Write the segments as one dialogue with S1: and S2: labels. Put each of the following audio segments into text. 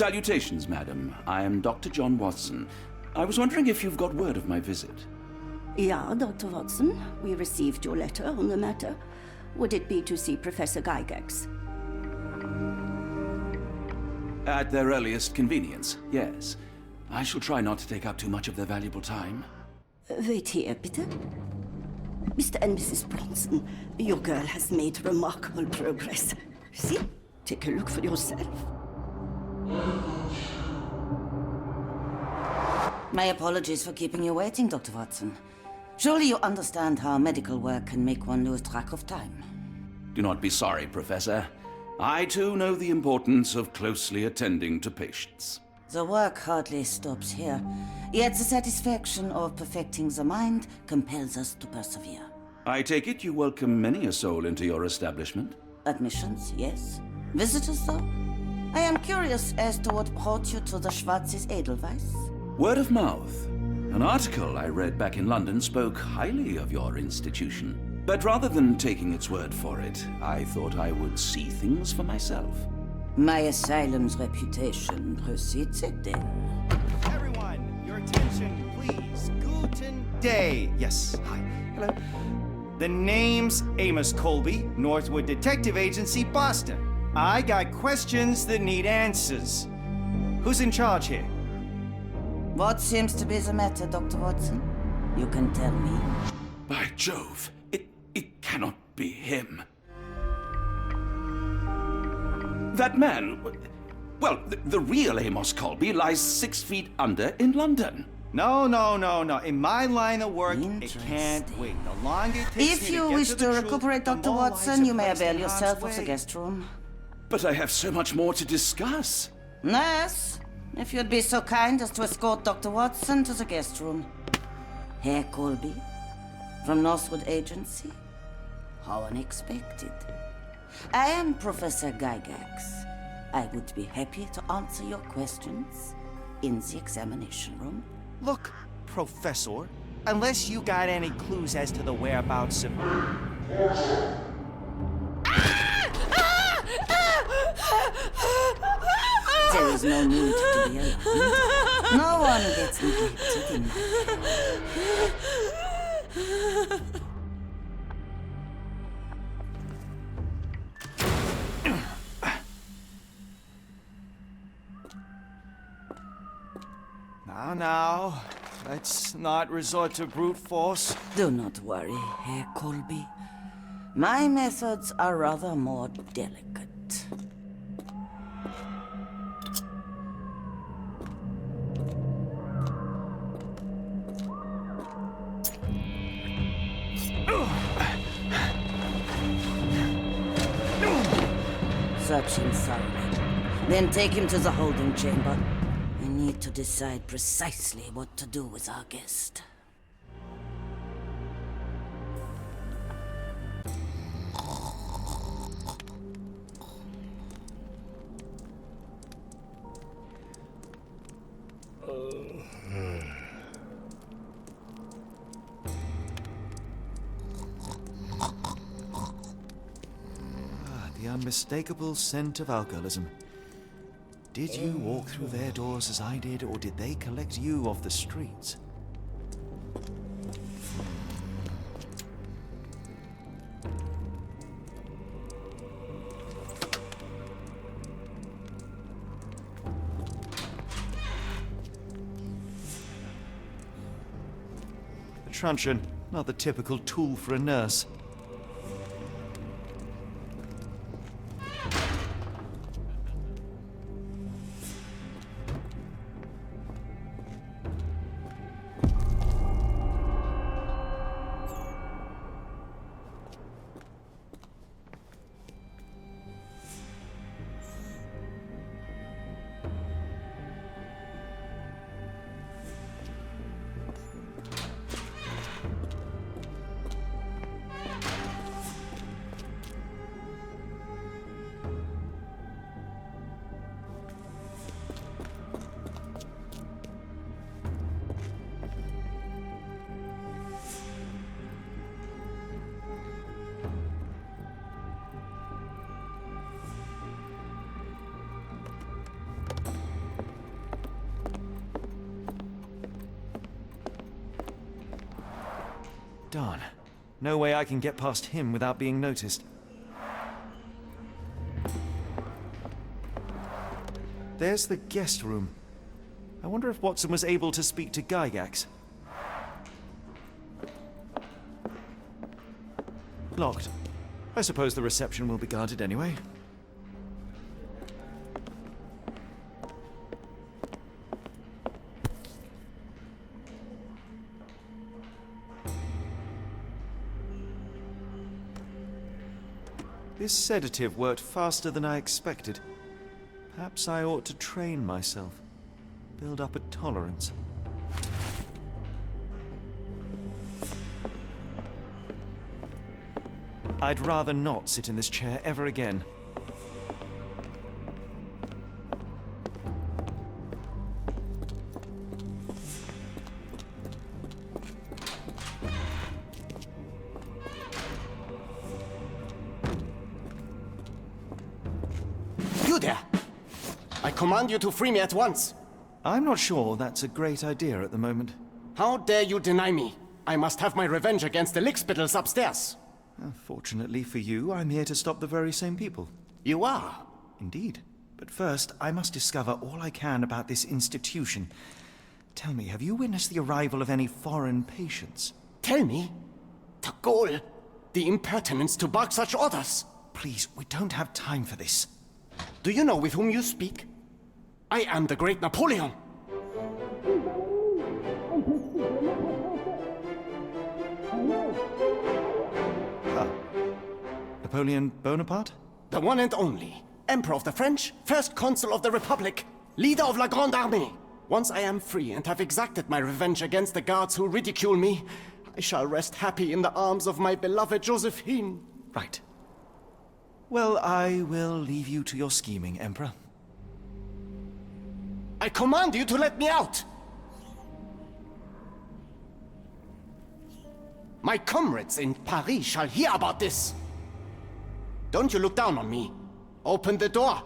S1: Salutations, madam. I am Dr. John Watson. I was wondering if you've got word of my visit.
S2: Yeah, Dr. Watson. We received your letter on the matter. Would it be to see Professor Gygax?
S1: At their earliest convenience, yes. I shall try not to take up too much of their valuable time.
S2: Wait here, bitte. Mr. and Mrs. Bronson, your girl has made remarkable progress. See? Take a look for yourself.
S3: My apologies for keeping you waiting, Dr. Watson. Surely you understand how medical work can make one lose track of time.
S1: Do not be sorry, Professor. I too know the importance of closely attending to patients.
S3: The work hardly stops here, yet the satisfaction of perfecting the mind compels us to persevere.
S1: I take it you welcome many a soul into your establishment?
S3: Admissions, yes. Visitors, though? I am curious as to what brought you to the Schwarzes Edelweiss.
S1: Word of mouth. An article I read back in London spoke highly of your institution. But rather than taking its word for it, I thought I would see things for myself.
S3: My asylum's reputation precedes it, then.
S4: Everyone, your attention, please. Guten Day. Yes, hi. Hello. The name's Amos Colby, Northwood Detective Agency, Boston. I got questions that need answers. Who's in charge here?
S3: What seems to be the matter, Dr. Watson? You can tell me.
S1: By Jove, it cannot be him. That man, well, the real Amos Colby lies 6 feet under in London.
S4: No. In my line of work, it can't wait. The longer it takes me
S3: If you wish to recuperate, Dr. Watson, you may avail yourself of the guest room.
S1: But I have so much more to discuss.
S3: Nurse, if you'd be so kind as to escort Dr. Watson to the guest room. Herr Colby, from Northwood Agency? How unexpected. I am Professor Gygax. I would be happy to answer your questions in the examination room.
S4: Look, Professor, unless you got any clues as to the whereabouts of...
S3: There is no need to be alarmed. No one gets neglected in my care.
S4: Now, let's not resort to brute force.
S3: Do not worry, Herr Colby. My methods are rather more delicate. Search him thoroughly. Then take him to the holding chamber. We need to decide precisely what to do with our guest.
S4: The unmistakable scent of alcoholism. Did you walk through their doors as I did, or did they collect you off the streets? A truncheon, not the typical tool for a nurse. Darn. No way I can get past him without being noticed. There's the guest room. I wonder if Watson was able to speak to Gygax. Locked. I suppose the reception will be guarded anyway. This sedative worked faster than I expected. Perhaps I ought to train myself. Build up a tolerance. I'd rather not sit in this chair ever again.
S5: You there! I command you to free me at once!
S4: I'm not sure that's a great idea at the moment.
S5: How dare you deny me? I must have my revenge against the lickspittles upstairs.
S4: Fortunately for you, I'm here to stop the very same people.
S5: You are?
S4: Indeed. But first, I must discover all I can about this institution. Tell me, have you witnessed the arrival of any foreign patients?
S5: Tell me? The gall, the impertinence to bark such orders.
S4: Please, we don't have time for this.
S5: Do you know with whom you speak? I am the great Napoleon.
S4: Napoleon Bonaparte?
S5: The one and only. Emperor of the French, First Consul of the Republic, leader of La Grande Armée. Once I am free and have exacted my revenge against the guards who ridicule me, I shall rest happy in the arms of my beloved Josephine.
S4: Right. Well, I will leave you to your scheming, Emperor.
S5: I command you to let me out! My comrades in Paris shall hear about this! Don't you look down on me. Open the door.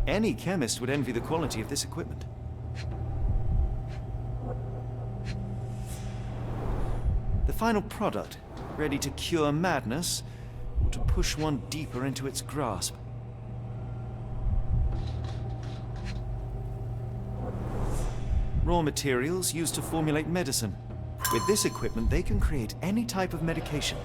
S4: Any chemist would envy the quality of this equipment. The final product, ready to cure madness, or to push one deeper into its grasp. Raw materials used to formulate medicine. With this equipment, they can create any type of medication.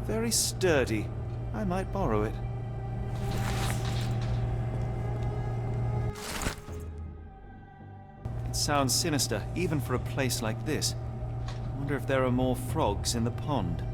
S4: Very sturdy. I might borrow it. It sounds sinister, even for a place like this. I wonder if there are more frogs in the pond.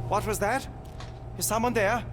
S5: What was that? Is someone there?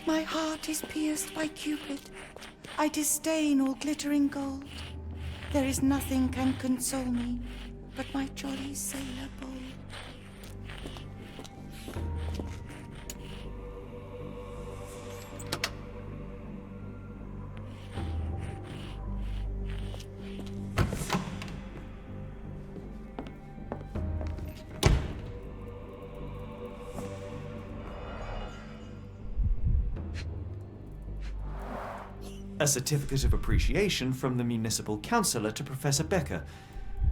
S6: My heart is pierced by Cupid. I disdain all glittering gold. There is nothing can console me but my jolly sailor bold.
S4: A certificate of appreciation from the municipal councillor to Professor Becker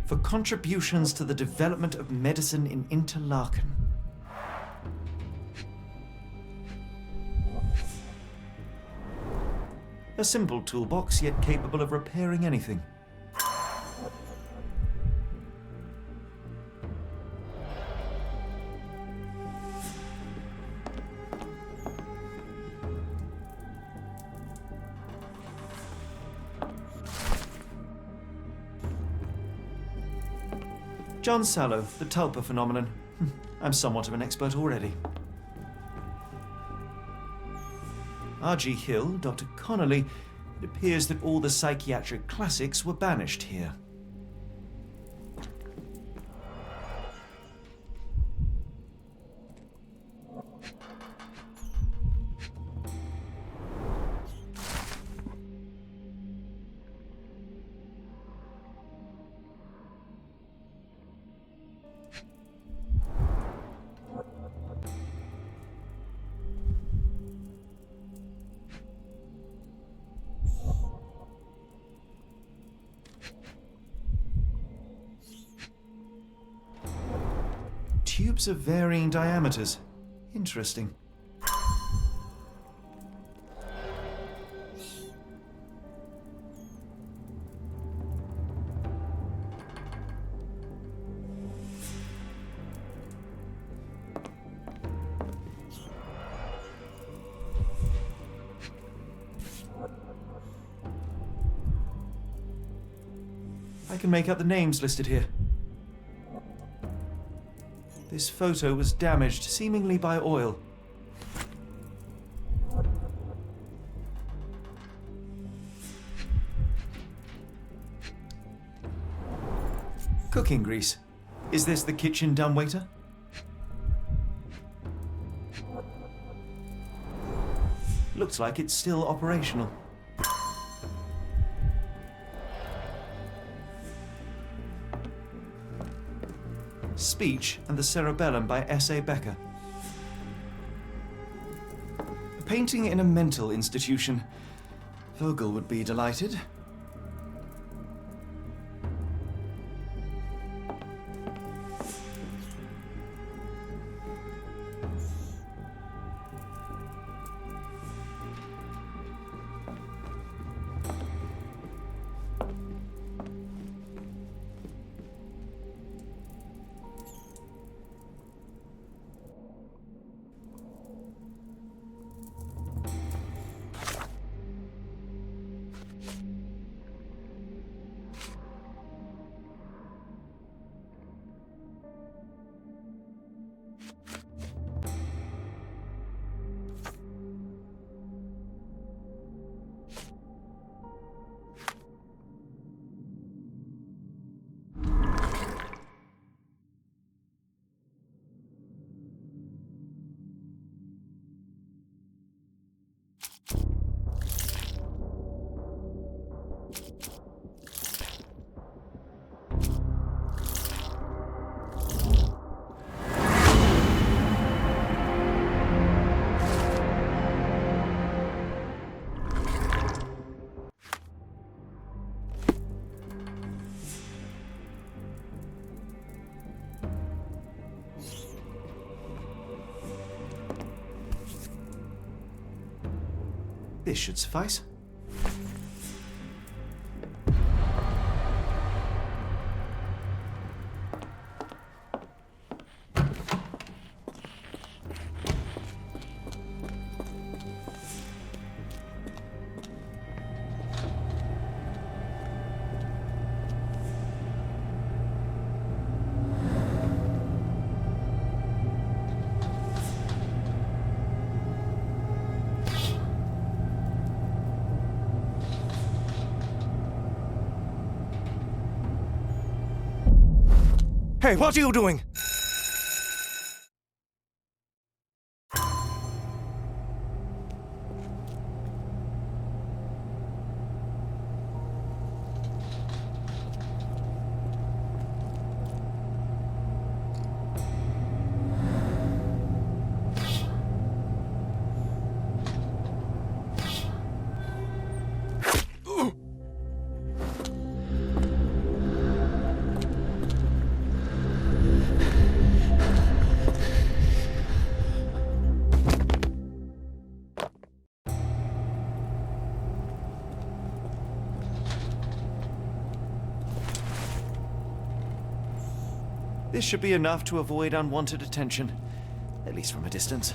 S4: for contributions to the development of medicine in Interlaken. A simple toolbox, yet capable of repairing anything. John Sallow, the tulpa phenomenon. I'm somewhat of an expert already. R.G. Hill, Dr. Connolly. It appears that all the psychiatric classics were banished here. Tubes of varying diameters. Interesting. I can make out the names listed here. This photo was damaged, seemingly by oil. Cooking grease. Is this the kitchen dumbwaiter? Looks like it's still operational. Speech and the Cerebellum by S.A. Becker. A painting in a mental institution. Vogel would be delighted. This should suffice.
S7: Hey, what are you doing?
S4: This should be enough to avoid unwanted attention, at least from a distance.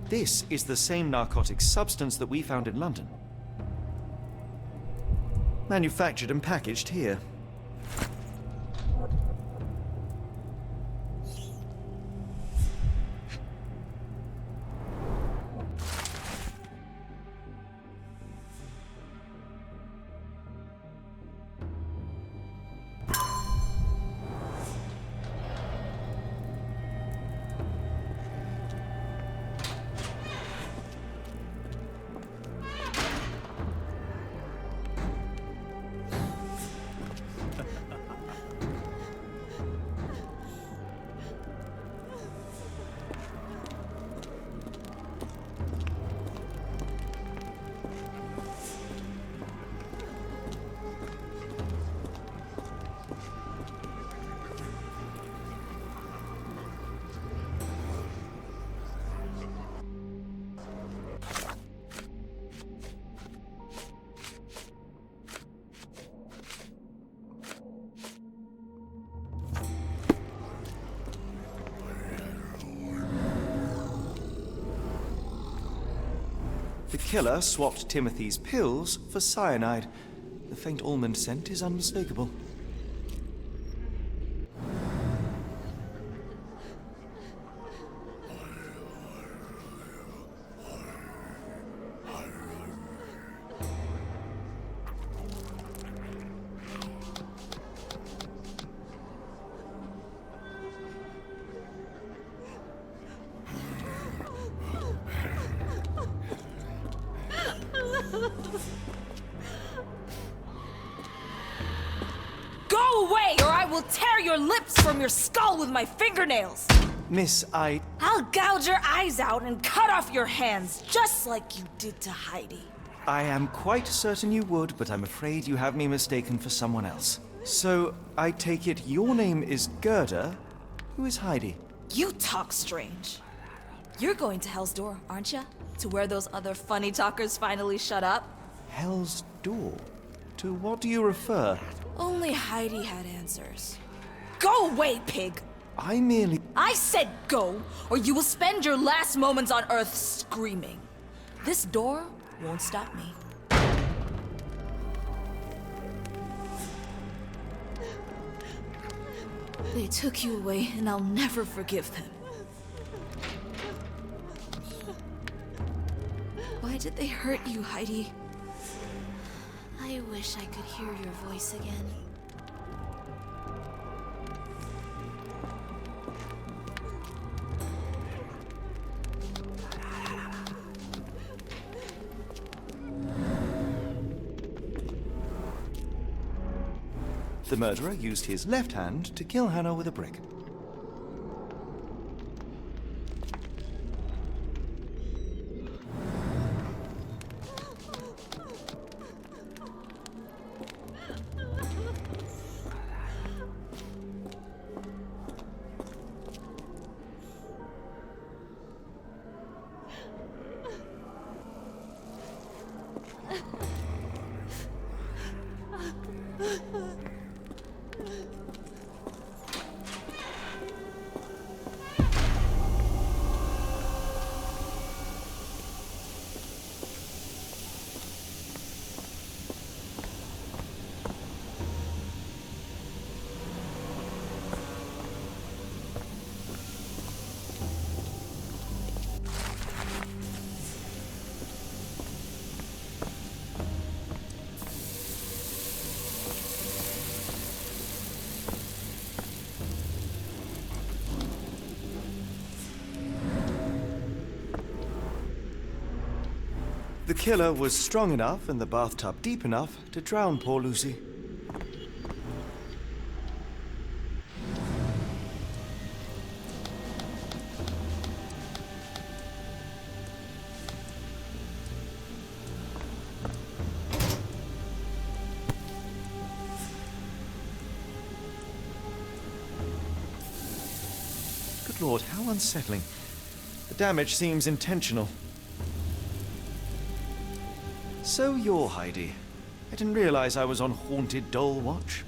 S4: This is the same narcotic substance that we found in London. Manufactured and packaged here. The killer swapped Timothy's pills for cyanide. The faint almond scent is unmistakable.
S7: Go away, or I will tear your lips from your skull with my fingernails!
S4: Miss,
S7: I'll gouge your eyes out and cut off your hands, just like you did to Heidi.
S4: I am quite certain you would, but I'm afraid you have me mistaken for someone else. So, I take it your name is Gerda. Who is Heidi?
S7: You talk strange. You're going to Hell's Door, aren't you? To where those other funny talkers finally shut up?
S4: Hell's Door? To what do you refer?
S7: Only Heidi had answers. Go away, pig!
S4: I
S7: said go, or you will spend your last moments on Earth screaming. This door won't stop me. They took you away, and I'll never forgive them. Why did they hurt you, Heidi? I wish I could hear your voice again.
S4: The murderer used his left hand to kill Hannah with a brick. The killer was strong enough and the bathtub deep enough to drown poor Lucy. Good Lord, how unsettling. The damage seems intentional. So you're Heidi. I didn't realize I was on Haunted Doll Watch.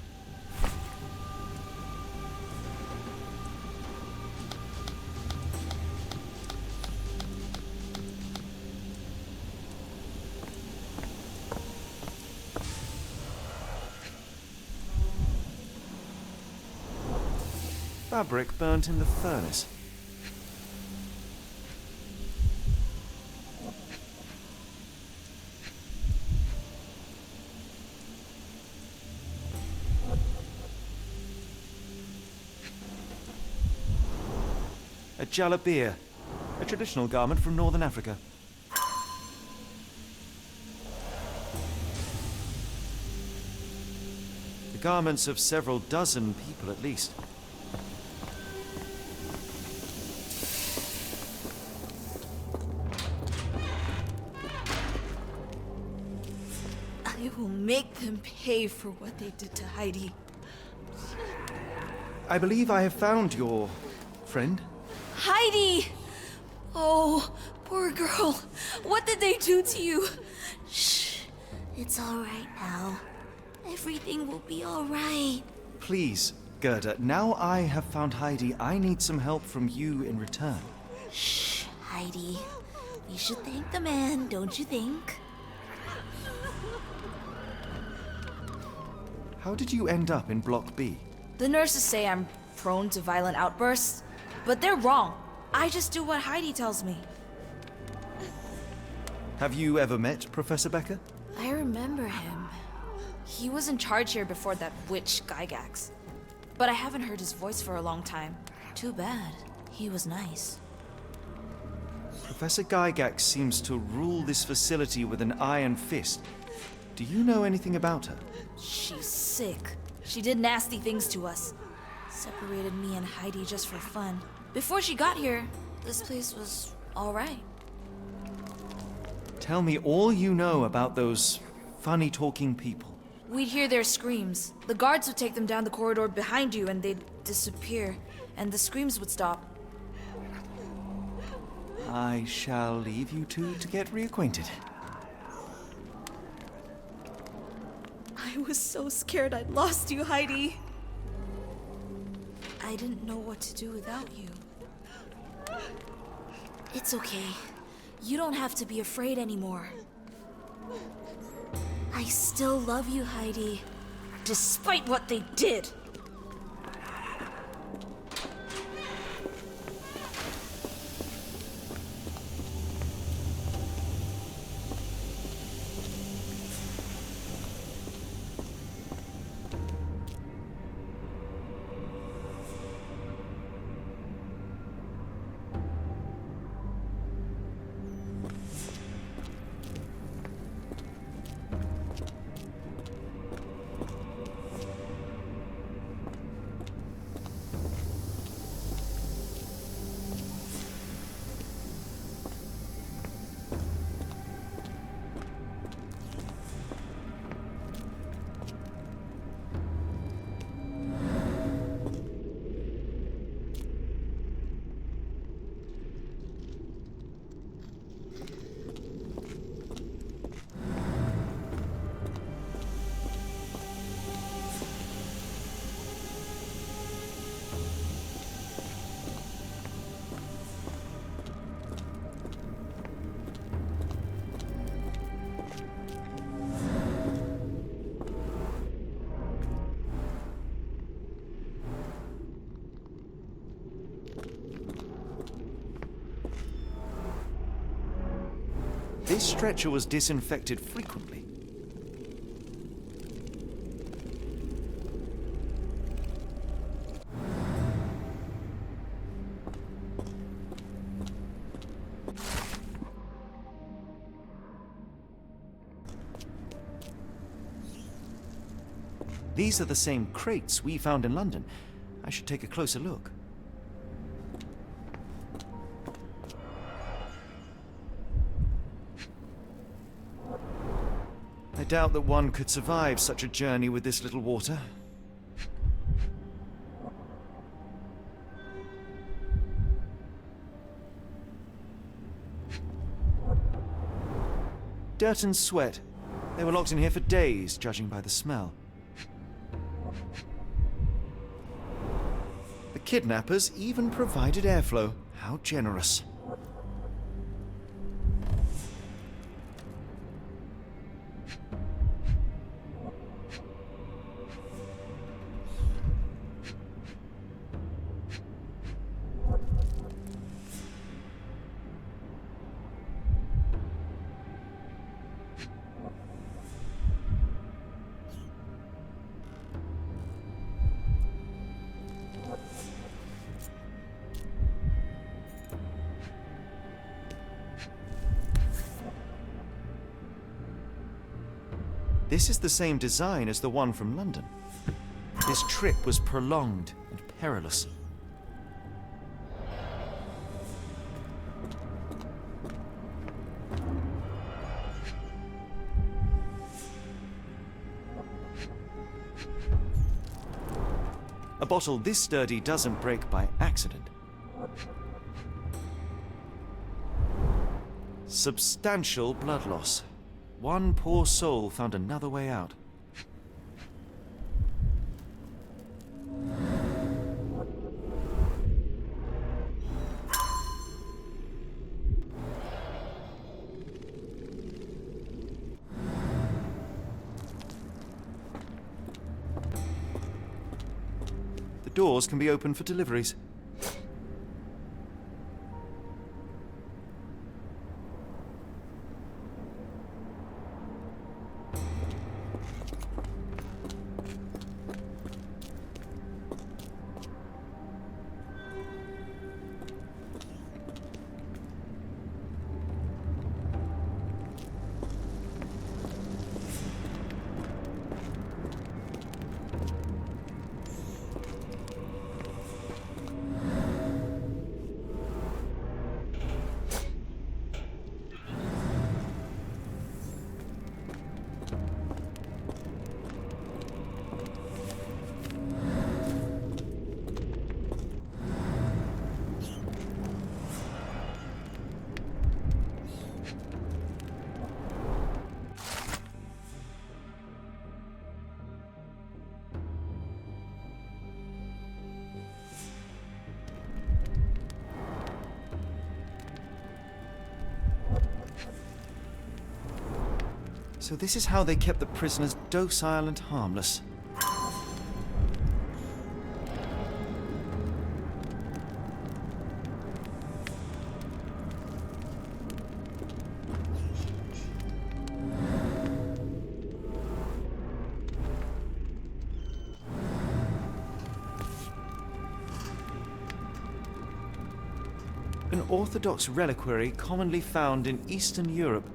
S4: Fabric burnt in the furnace. A jalabia, a traditional garment from northern Africa. The garments of several dozen people at least.
S7: I will make them pay for what they did to Heidi.
S4: I believe I have found your friend.
S7: Heidi! Oh, poor girl. What did they do to you?
S8: Shh. It's all right now. Everything will be all right.
S4: Please, Gerda, now I have found Heidi, I need some help from you in return.
S8: Shh, Heidi. We should thank the man, don't you think?
S4: How did you end up in Block B?
S7: The nurses say I'm prone to violent outbursts, but they're wrong. I just do what Heidi tells me.
S4: Have you ever met Professor Becker?
S7: I remember him. He was in charge here before that witch Gygax. But I haven't heard his voice for a long time. Too bad. He was nice.
S4: Professor Gygax seems to rule this facility with an iron fist. Do you know anything about her?
S7: She's sick. She did nasty things to us. Separated me and Heidi just for fun. Before she got here, this place was all right.
S4: Tell me all you know about those funny-talking people.
S7: We'd hear their screams. The guards would take them down the corridor behind you and they'd disappear, and the screams would stop.
S4: I shall leave you two to get reacquainted.
S7: I was so scared I'd lost you, Heidi. I didn't know what to do without you. It's okay. You don't have to be afraid anymore. I still love you, Heidi, despite what they did.
S4: This stretcher was disinfected frequently. These are the same crates we found in London. I should take a closer look. I doubt that one could survive such a journey with this little water. Dirt and sweat. They were locked in here for days, judging by the smell. The kidnappers even provided airflow. How generous. This is the same design as the one from London. This trip was prolonged and perilous. A bottle this sturdy doesn't break by accident. Substantial blood loss. One poor soul found another way out. The doors can be opened for deliveries. So this is how they kept the prisoners docile and harmless. An Orthodox reliquary commonly found in Eastern Europe,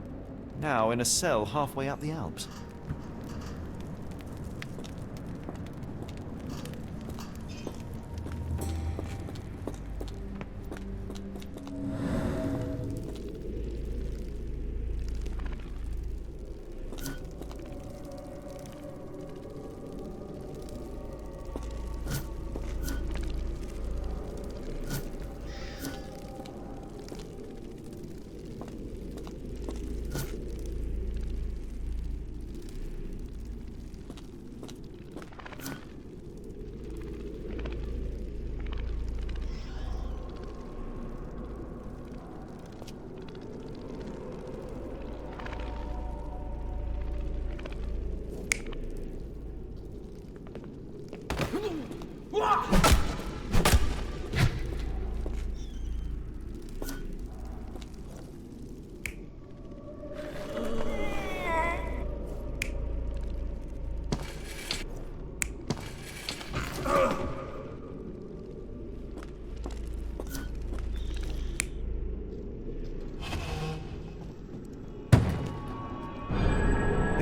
S4: now in a cell halfway up the Alps.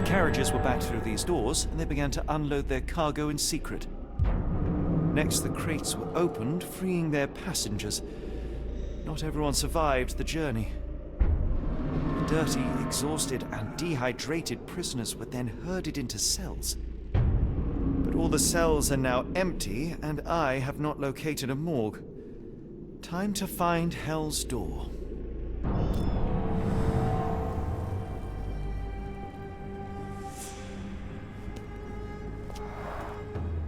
S4: Carriages were backed through these doors, and they began to unload their cargo in secret. Next, the crates were opened, freeing their passengers. Not everyone survived the journey. Dirty, exhausted, and dehydrated prisoners were then herded into cells. But all the cells are now empty, and I have not located a morgue. Time to find Hell's Door.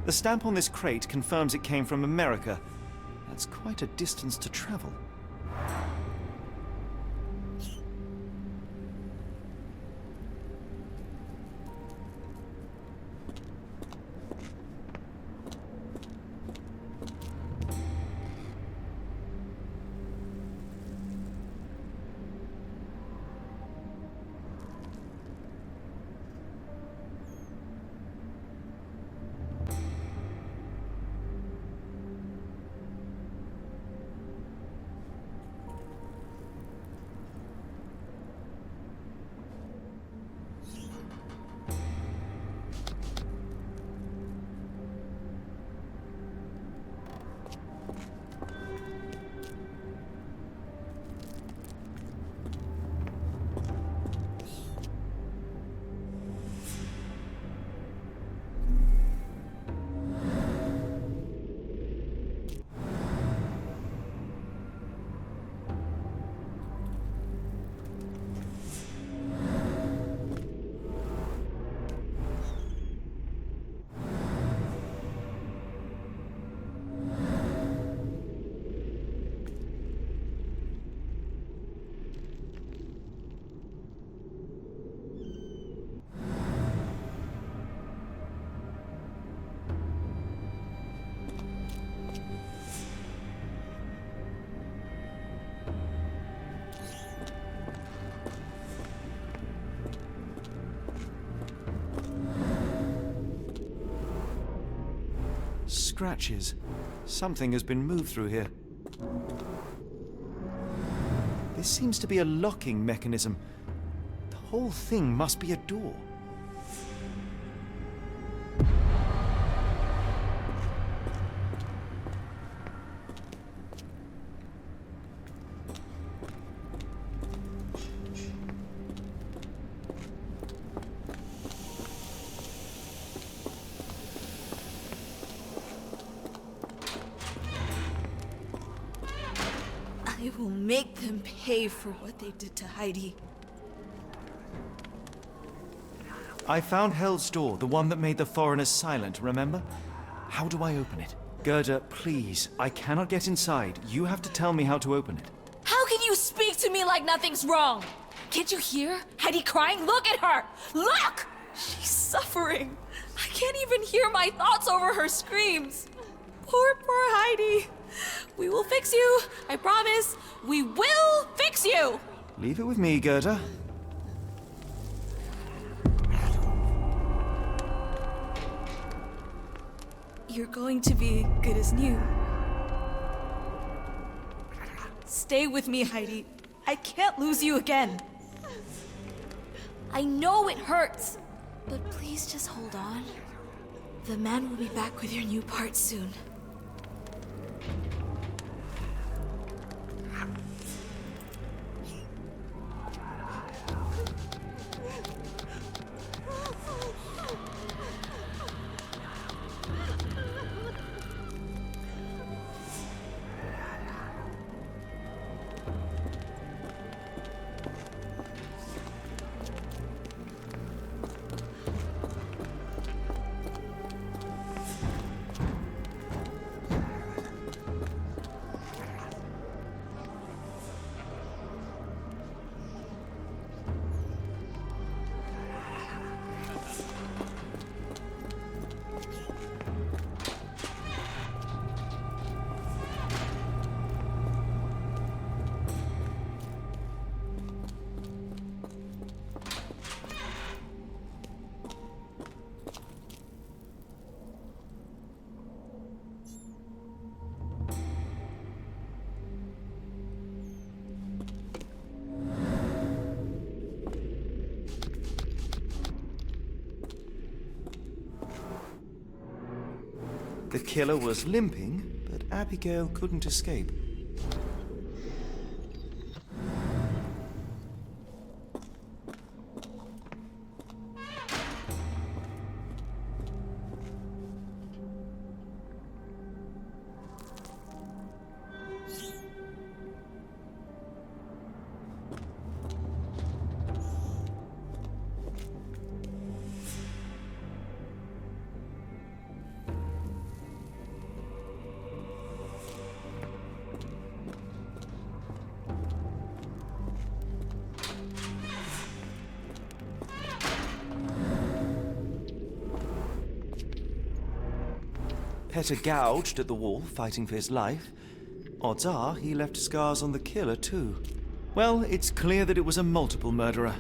S4: The stamp on this crate confirms it came from America. That's quite a distance to travel. Scratches. Something has been moved through here. This seems to be a locking mechanism. The whole thing must be a door.
S7: I will make them pay for what they did to Heidi.
S4: I found Hell's Door, the one that made the foreigners silent, remember? How do I open it? Gerda, please. I cannot get inside. You have to tell me how to open it.
S7: How can you speak to me like nothing's wrong? Can't you hear Heidi crying? Look at her! Look! She's suffering. I can't even hear my thoughts over her screams. Poor Heidi. We will fix you. I promise. We will fix you!
S4: Leave it with me, Gerda.
S7: You're going to be good as new. Stay with me, Heidi. I can't lose you again. I know it hurts, but please just hold on. The man will be back with your new part soon.
S4: The killer was limping, but Abigail couldn't escape. Petter gouged at the wall, fighting for his life. Odds are he left scars on the killer, too. Well, it's clear that it was a multiple murderer.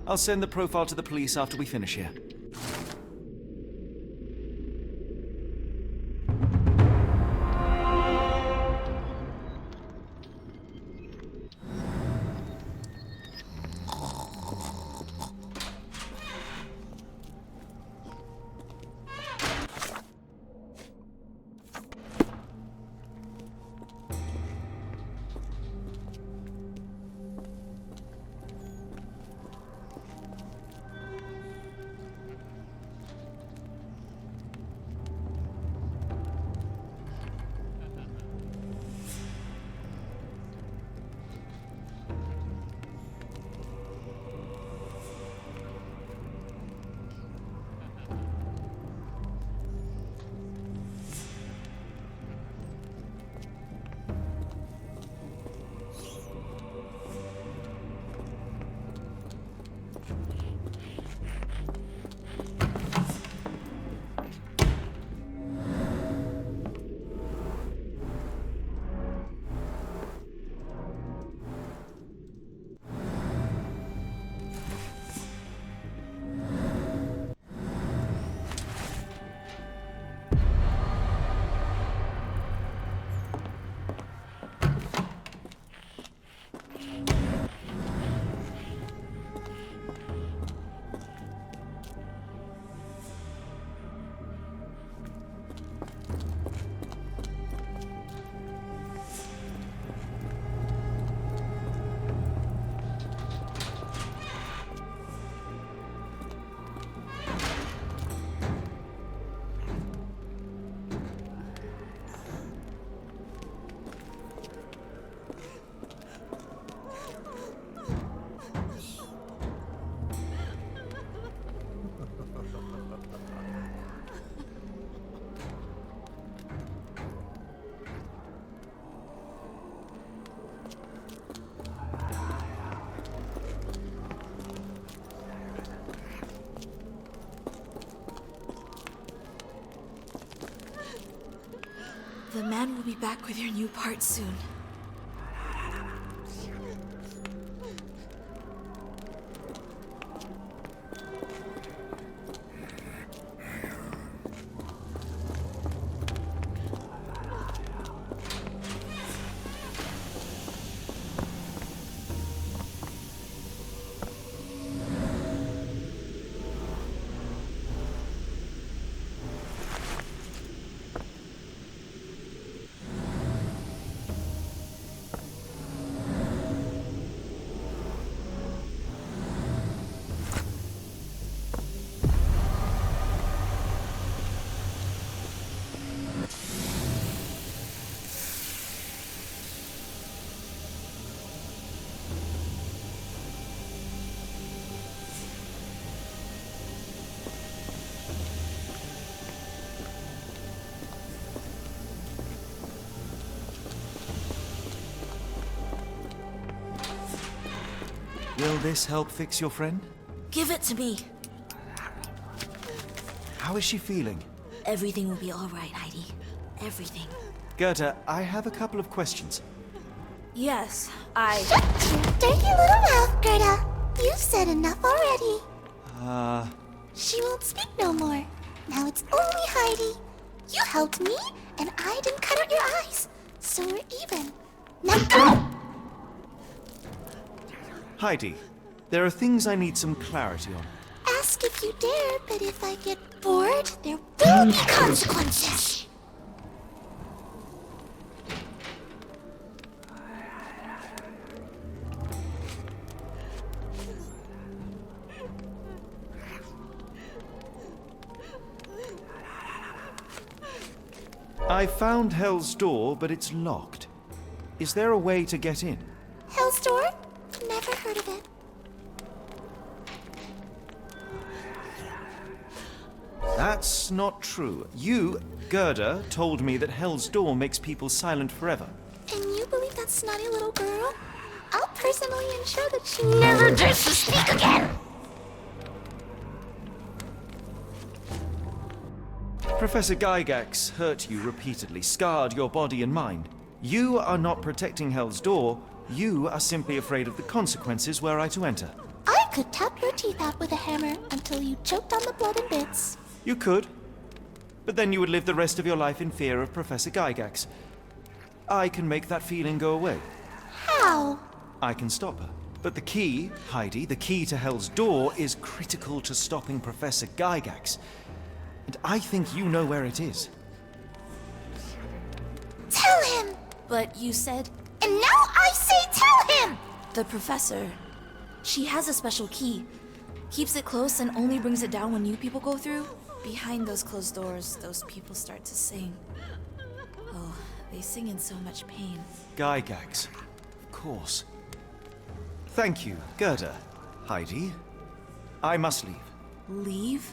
S4: I'll send the profile to the police after we finish here.
S8: The man will be back with your new part soon.
S4: Will this help fix your friend?
S8: Give it to me.
S4: How is she feeling?
S8: Everything will be all right, Heidi. Everything.
S4: Gerda, I have a couple of questions.
S8: Yes,
S9: Shut your dirty little mouth, Gerda. You've said enough already. She won't speak no more. Now it's only Heidi. You helped me, and I didn't cut out your eyes. So we're even. Now go!
S4: Heidi, there are things I need some clarity on.
S9: Ask if you dare, but if I get bored, there will be consequences.
S4: I found Hell's Door, but it's locked. Is there a way to get in?
S9: Hell's Door? Never heard of it.
S4: That's not true. You, Gerda, told me that Hell's Door makes people silent forever.
S9: And you believe that snotty little girl? I'll personally ensure that she never dares to speak again!
S4: Professor Gygax hurt you repeatedly, scarred your body and mind. You are not protecting Hell's Door. You are simply afraid of the consequences were I to enter.
S9: I could tap your teeth out with a hammer until you choked on the blood and bits.
S4: You could. But then you would live the rest of your life in fear of Professor Gygax. I can make that feeling go away.
S9: How?
S4: I can stop her. But the key, Heidi, the key to Hell's Door is critical to stopping Professor Gygax. And I think you know where it is.
S9: Tell him!
S8: But you said
S9: And now I say tell him!
S8: the professor. She has a special key. Keeps it close and only brings it down when you people go through. Behind those closed doors, those people start to sing. Oh, they sing in so much pain.
S4: Gygax. Of course. Thank you, Gerda. Heidi. I must leave.
S8: Leave?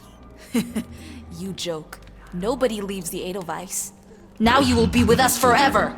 S8: You joke. Nobody leaves the Edelweiss. Now you will be with us forever!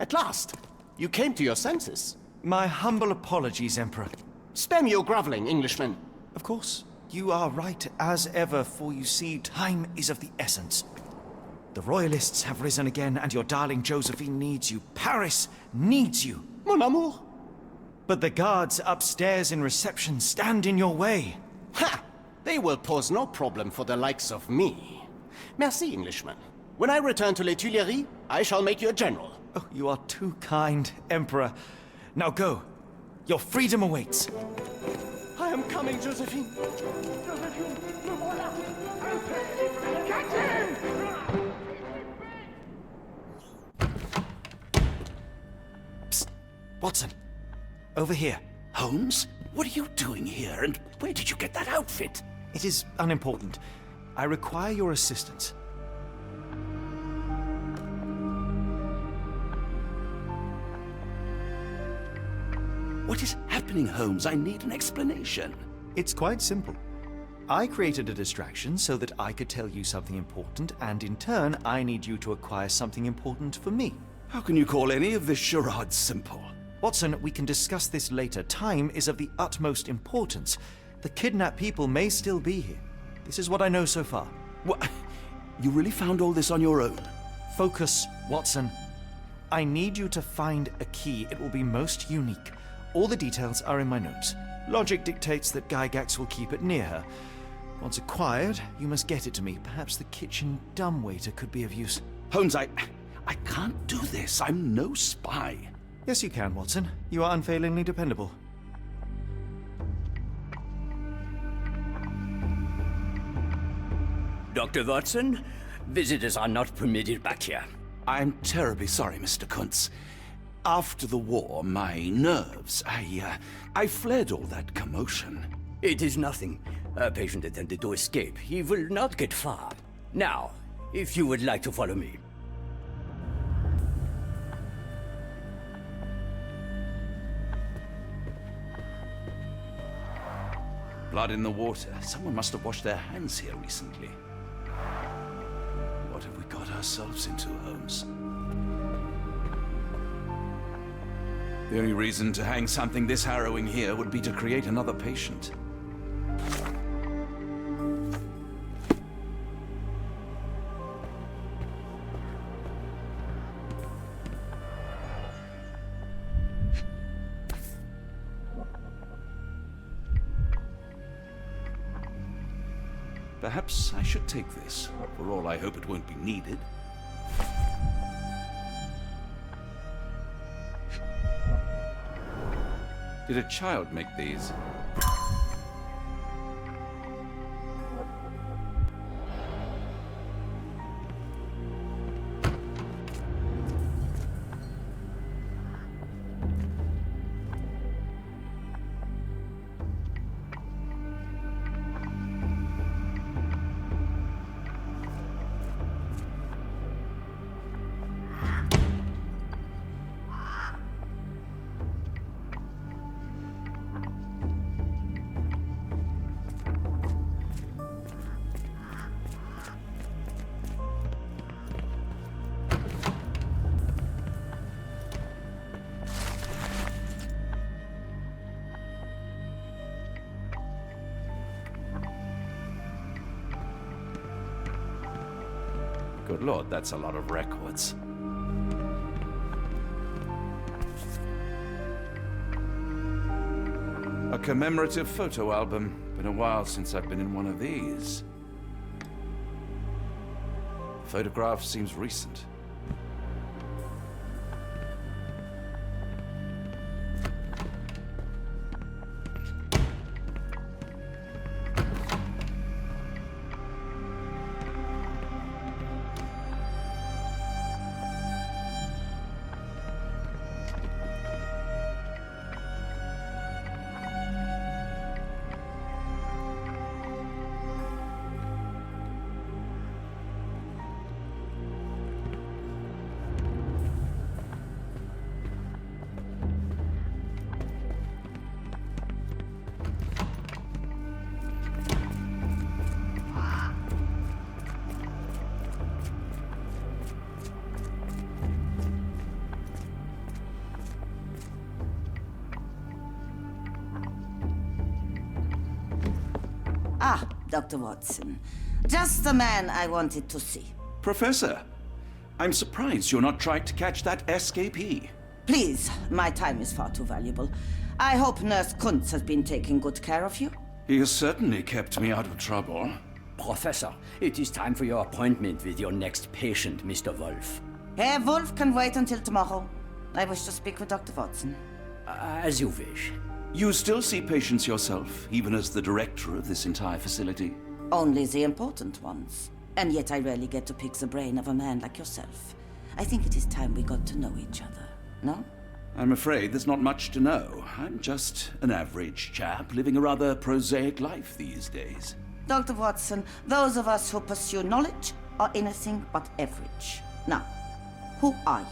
S5: At last, you came to your senses.
S4: My humble apologies, Emperor.
S5: Spare me your groveling, Englishman.
S4: Of course, you are right as ever, for you see, time is of the essence. The Royalists have risen again, and your darling Josephine needs you. Paris needs you.
S5: Mon amour.
S4: But the guards upstairs in reception stand in your way.
S5: Ha! They will pose no problem for the likes of me. Merci, Englishman. When I return to Les Tuileries, I shall make you a general.
S4: Oh, you are too kind, Emperor. Now go. Your freedom awaits.
S5: I am coming, Josephine. Josephine, le voilà. Catch him!
S4: Psst. Watson. Over here.
S1: Holmes? What are you doing here, and where did you get that outfit?
S4: It is unimportant. I require your assistance.
S1: What is happening, Holmes? I need an explanation.
S4: It's quite simple. I created a distraction so that I could tell you something important, and in turn, I need you to acquire something important for me.
S1: How can you call any of this charade simple?
S4: Watson, we can discuss this later. Time is of the utmost importance. The kidnapped people may still be here. This is what I know so far.
S1: What? You really found all this on your own?
S4: Focus, Watson. I need you to find a key. It will be most unique. All the details are in my notes. Logic dictates that Gygax will keep it near her. Once acquired, you must get it to me. Perhaps the kitchen dumbwaiter could be of use.
S1: Holmes, I can't do this. I'm no spy.
S4: Yes, you can, Watson. You are unfailingly dependable.
S10: Dr. Watson, visitors are not permitted back here.
S1: I'm terribly sorry, Mr. Kuntz. After the war, my nerves, I fled all that commotion.
S10: It is nothing. A patient attempted to escape. He will not get far. Now, if you would like to follow me.
S1: Blood in the water. Someone must have washed their hands here recently. What have we got ourselves into, Holmes? The only reason to hang something this harrowing here would be to create another patient. Perhaps I should take this. For all I hope it won't be needed. Did a child make these? Good Lord, that's a lot of records. A commemorative photo album. Been a while since I've been in one of these. The photograph seems recent.
S3: Ah, Dr. Watson. Just the man I wanted to see.
S1: Professor, I'm surprised you're not trying to catch that escapee.
S3: Please, my time is far too valuable. I hope Nurse Kuntz has been taking good care of you.
S1: He has certainly kept me out of trouble.
S10: Professor, it is time for your appointment with your next patient, Mr. Wolf.
S3: Herr Wolf can wait until tomorrow. I wish to speak with Dr. Watson.
S10: As you wish.
S1: You still see patients yourself, even as the director of this entire facility?
S3: Only the important ones. And yet I rarely get to pick the brain of a man like yourself. I think it is time we got to know each other, no?
S1: I'm afraid there's not much to know. I'm just an average chap living a rather prosaic life these days.
S3: Dr. Watson, those of us who pursue knowledge are anything but average. Now, who are you?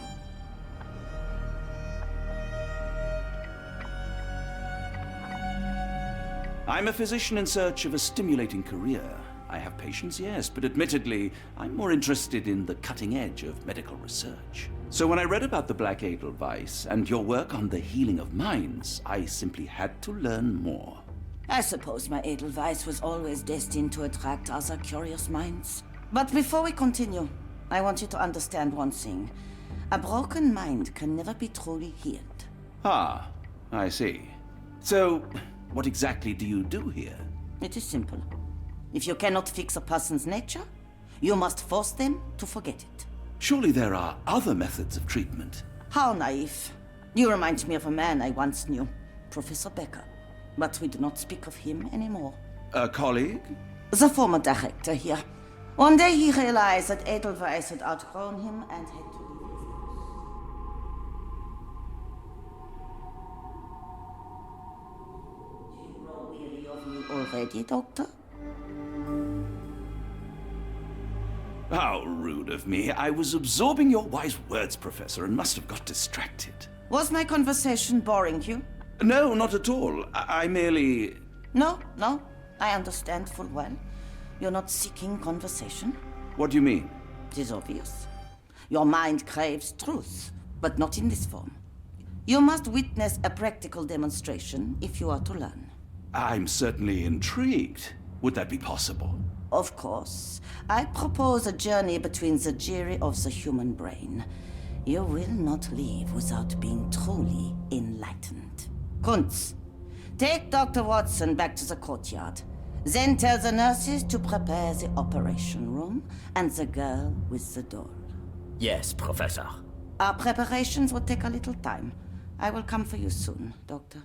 S1: I'm a physician in search of a stimulating career. I have patients, yes, but admittedly, I'm more interested in the cutting edge of medical research. So when I read about the Black Edelweiss and your work on the healing of minds, I simply had to learn more.
S3: I suppose my Edelweiss was always destined to attract other curious minds. But before we continue, I want you to understand one thing. A broken mind can never be truly healed.
S1: Ah, I see. So, what exactly do you do here?
S3: It is simple. If you cannot fix a person's nature, you must force them to forget it.
S1: Surely there are other methods of treatment.
S3: How naive. You remind me of a man I once knew, Professor Becker. But we do not speak of him anymore.
S1: A colleague?
S3: The former director here. One day he realized that Edelweiss had outgrown him and had to leave his house. ready, Doctor?
S1: How rude of me. I was absorbing your wise words, Professor, and must have got distracted.
S3: Was my conversation boring you?
S1: No, not at all. I merely...
S3: No, I understand full well. You're not seeking conversation.
S1: What do you mean?
S3: It is obvious. Your mind craves truth, but not in this form. You must witness a practical demonstration if you are to learn.
S1: I'm certainly intrigued. Would that be possible?
S3: Of course. I propose a journey between the jury of the human brain. You will not leave without being truly enlightened. Kuntz, take Dr. Watson back to the courtyard. Then tell the nurses to prepare the operation room and the girl with the doll.
S10: Yes, Professor.
S3: Our preparations will take a little time. I will come for you soon, Doctor.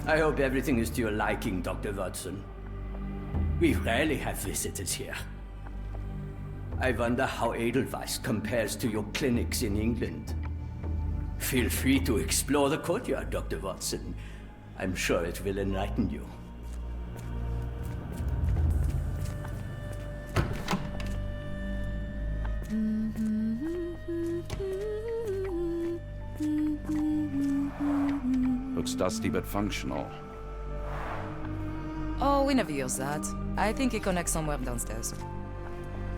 S10: I hope everything is to your liking, Dr. Watson. We rarely have visitors here. I wonder how Edelweiss compares to your clinics in England. Feel free to explore the courtyard, Dr. Watson. I'm sure it will enlighten you.
S1: Looks dusty but functional.
S11: Oh, we never use that. I think it connects somewhere downstairs.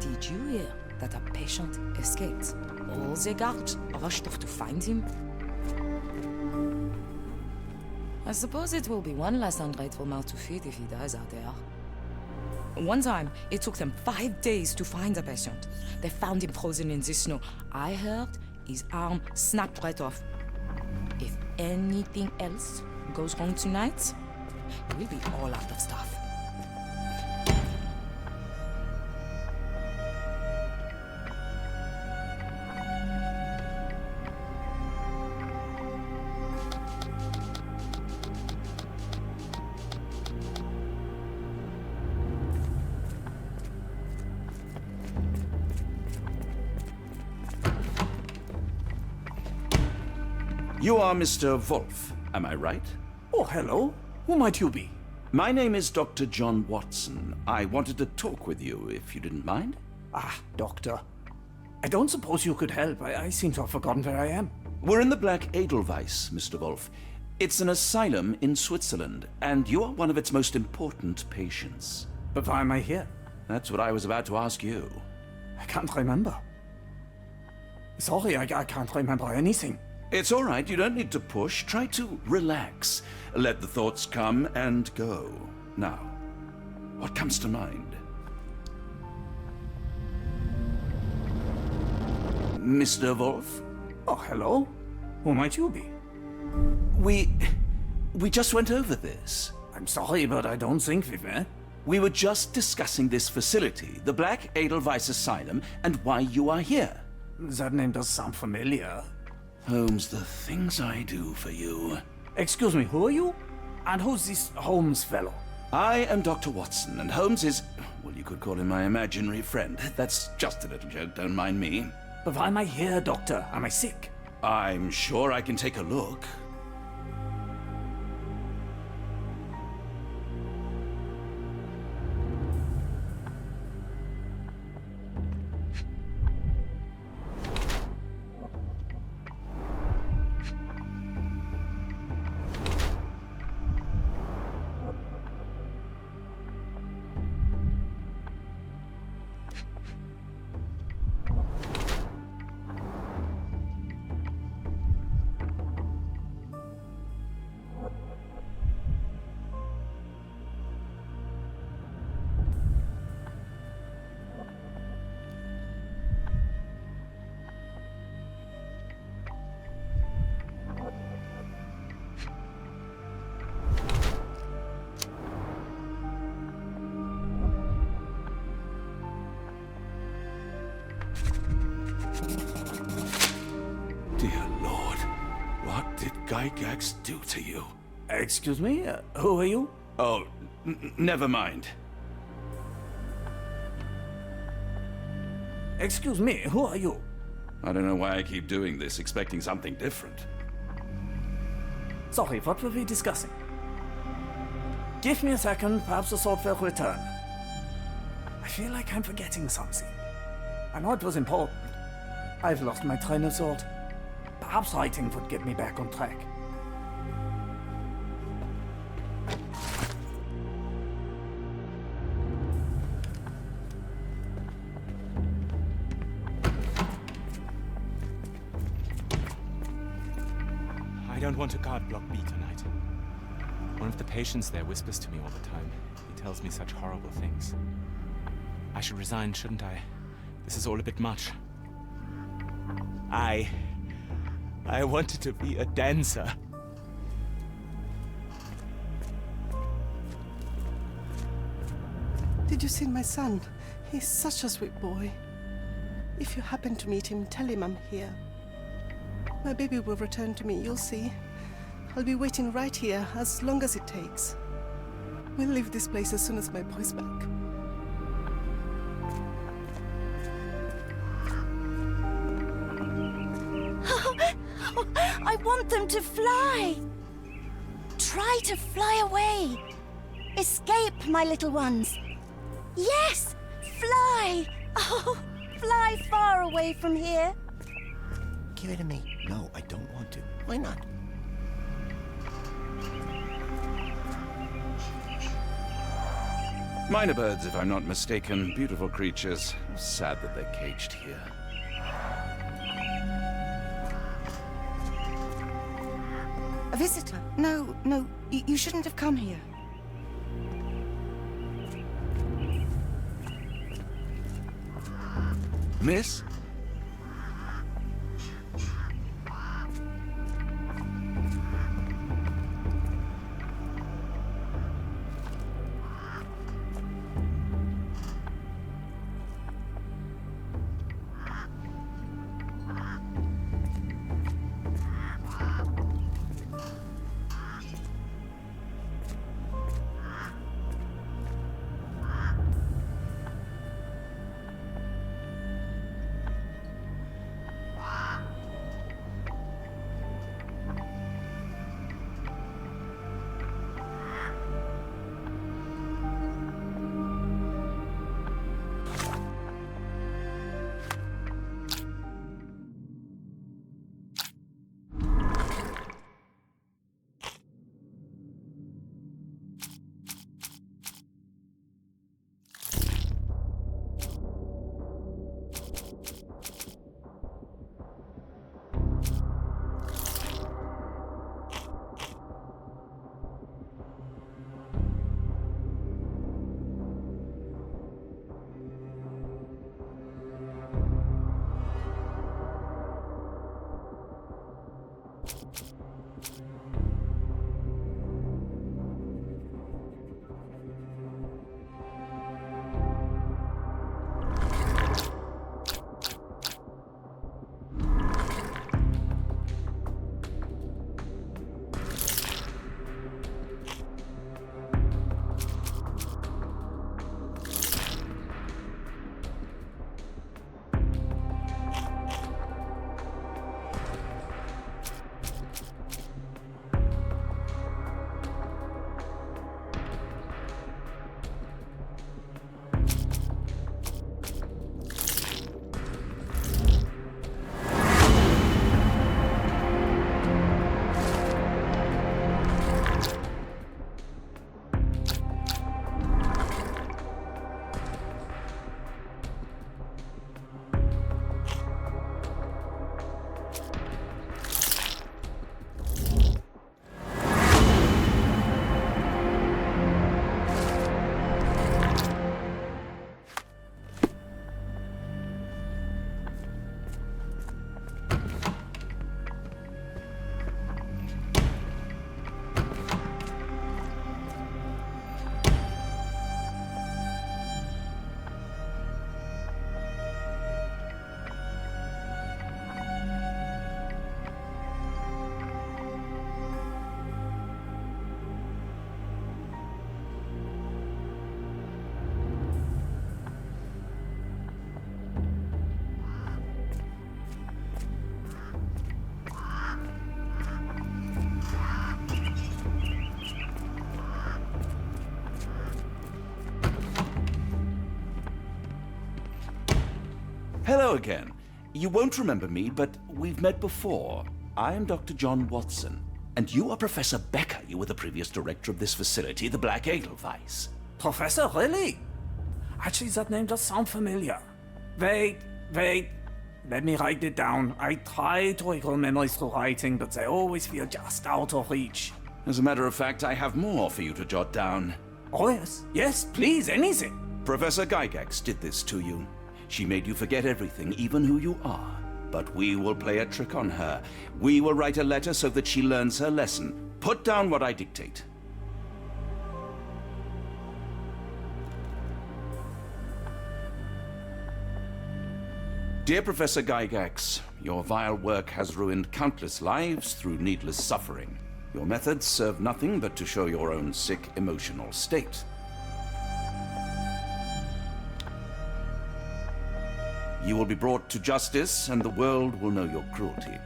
S11: Did you hear that a patient escaped? All the guards rushed off to find him. I suppose it will be one less ungrateful mouth to feed if he dies out there. One time, it took them 5 days to find the patient. They found him frozen in the snow. I heard his arm snapped right off. If anything else goes wrong tonight, we'll be all out of stuff.
S1: You are Mr. Wolf, am I right?
S12: Oh, hello. Who might you be?
S1: My name is Dr. John Watson. I wanted to talk with you, if you didn't mind.
S12: Ah, doctor. I don't suppose you could help. I seem to have forgotten where I am.
S1: We're in the Black Edelweiss, Mr. Wolf. It's an asylum in Switzerland, and you are one of its most important patients.
S12: But why am I here?
S1: That's what I was about to ask you.
S12: I can't remember. Sorry, I can't remember anything.
S1: It's all right, you don't need to push. Try to relax. Let the thoughts come and go. Now, what comes to mind? Mr. Wolf?
S12: Oh, hello. Who might you be?
S1: We just went over this.
S12: I'm sorry, but I don't think we were.
S1: We were just discussing this facility, the Black Edelweiss Asylum, and why you are here.
S12: That name does sound familiar.
S1: Holmes, the things I do for you.
S12: Excuse me, who are you? And who's this Holmes fellow?
S1: I am Dr. Watson, and Holmes is, well, you could call him my imaginary friend. That's just a little joke, don't mind me.
S12: But why am I here, Doctor? Am I sick?
S1: I'm sure I can take a look. Dear Lord, what did Gygax do to you?
S12: Excuse me? Who are you?
S1: Oh, never mind.
S12: Excuse me, who are you?
S1: I don't know why I keep doing this, expecting something different.
S12: Sorry, what were we discussing? Give me a second, perhaps the sword will return. I feel like I'm forgetting something. I know it was important. I've lost my train of thought. Perhaps writing would get me back on track.
S13: I don't want to guard Block B tonight. One of the patients there whispers to me all the time. He tells me such horrible things. I should resign, shouldn't I? This is all a bit much. I wanted to be a dancer.
S14: Did you see my son? He's such a sweet boy. If you happen to meet him, tell him I'm here. My baby will return to me, you'll see. I'll be waiting right here as long as it takes. We'll leave this place as soon as my boy's back.
S2: I want them to fly! Try to fly away! Escape, my little ones! Yes! Fly! Oh, fly far away from here!
S5: Give it to me. No, I don't want to. Why not?
S1: Minor birds, if I'm not mistaken. Beautiful creatures. Sad that they're caged here.
S6: A visitor? No, you shouldn't have come here.
S1: Miss? Hello again. You won't remember me, but we've met before. I am Dr. John Watson, and you are Professor Becker. You were the previous director of this facility, the Black Edelweiss.
S12: Professor, really? Actually, that name does sound familiar. Wait. Let me write it down. I try to recall memories through writing, but they always feel just out of reach.
S1: As a matter of fact, I have more for you to jot down.
S12: Oh, yes. Yes, please, anything.
S1: Professor Gygax did this to you. She made you forget everything, even who you are. But we will play a trick on her. We will write a letter so that she learns her lesson. Put down what I dictate. Dear Professor Gygax, your vile work has ruined countless lives through needless suffering. Your methods serve nothing but to show your own sick emotional state. You will be brought to justice, and the world will know your cruelty.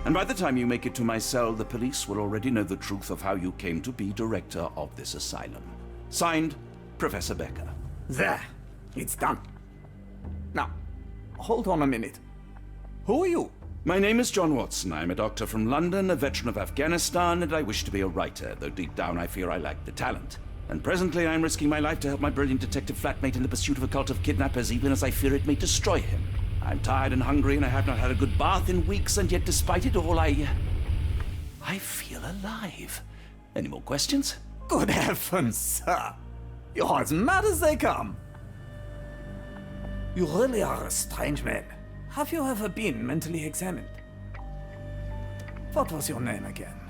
S1: And by the time you make it to my cell, the police will already know the truth of how you came to be director of this asylum. Signed, Professor Becker.
S12: There. It's done. Now, hold on a minute. Who are you?
S1: My name is John Watson. I'm a doctor from London, a veteran of Afghanistan, and I wish to be a writer, though deep down I fear I lack the talent. And presently I'm risking my life to help my brilliant detective flatmate in the pursuit of a cult of kidnappers, even as I fear it may destroy him. I'm tired and hungry, and I have not had a good bath in weeks, and yet despite it all, I feel alive. Any more questions?
S12: Good heavens, sir. You're as mad as they come. You really are a strange man. Have you ever been mentally examined? What was your name again?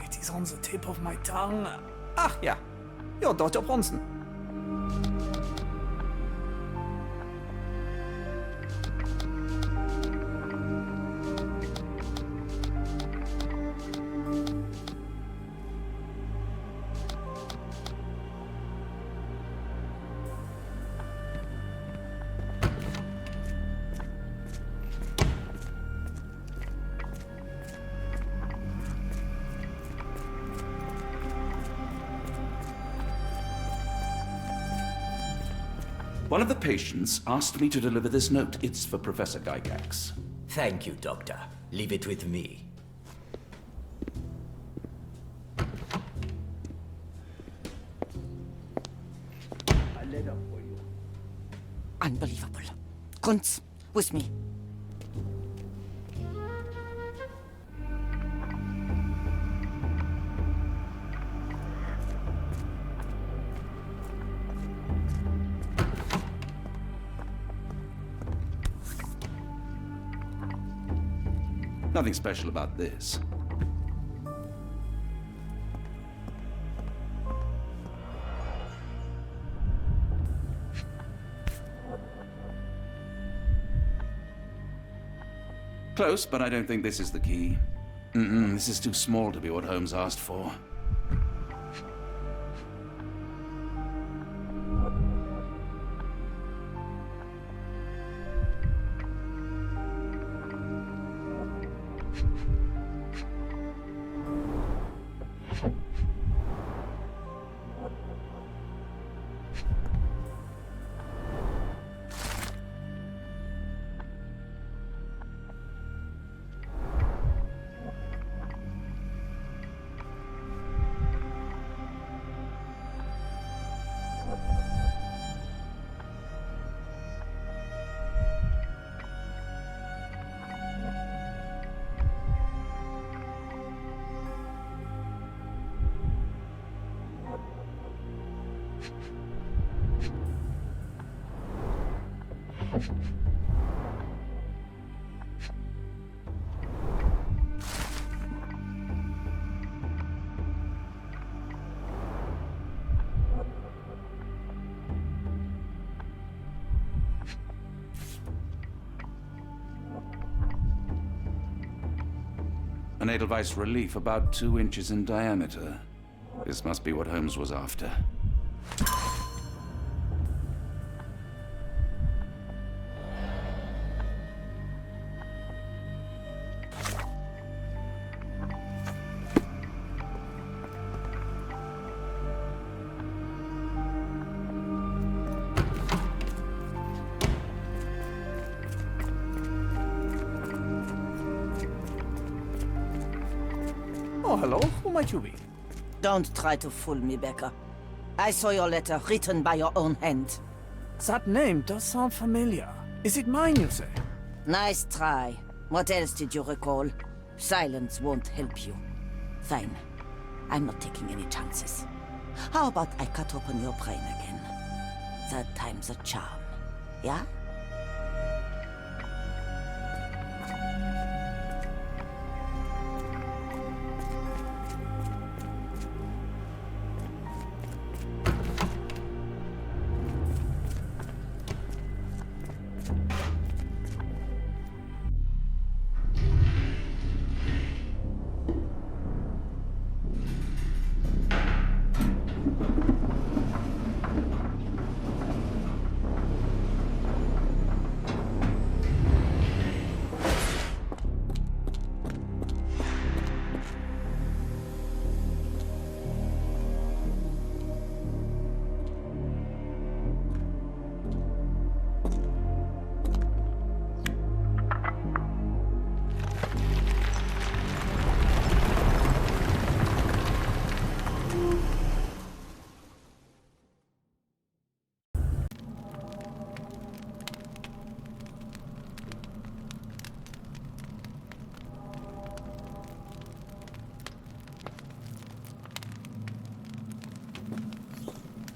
S12: It is on the tip of my tongue. Ah, yeah. You're Dr. Bronson.
S1: One of the patients asked me to deliver this note. It's for Professor Gygax.
S10: Thank you, Doctor. Leave it with me.
S1: A letter for you.
S3: Unbelievable. Kunz, with me.
S1: Nothing special about this. Close, but I don't think this is the key. This is too small to be what Holmes asked for. An Edelweiss relief about 2 inches in diameter. This must be what Holmes was after.
S12: Oh, hello. Who might you be?
S3: Don't try to fool me, Becca. I saw your letter written by your own hand.
S12: That name does sound familiar. Is it mine, you say?
S3: Nice try. What else did you recall? Silence won't help you. Fine. I'm not taking any chances. How about I cut open your brain again? Third time's a charm. Yeah?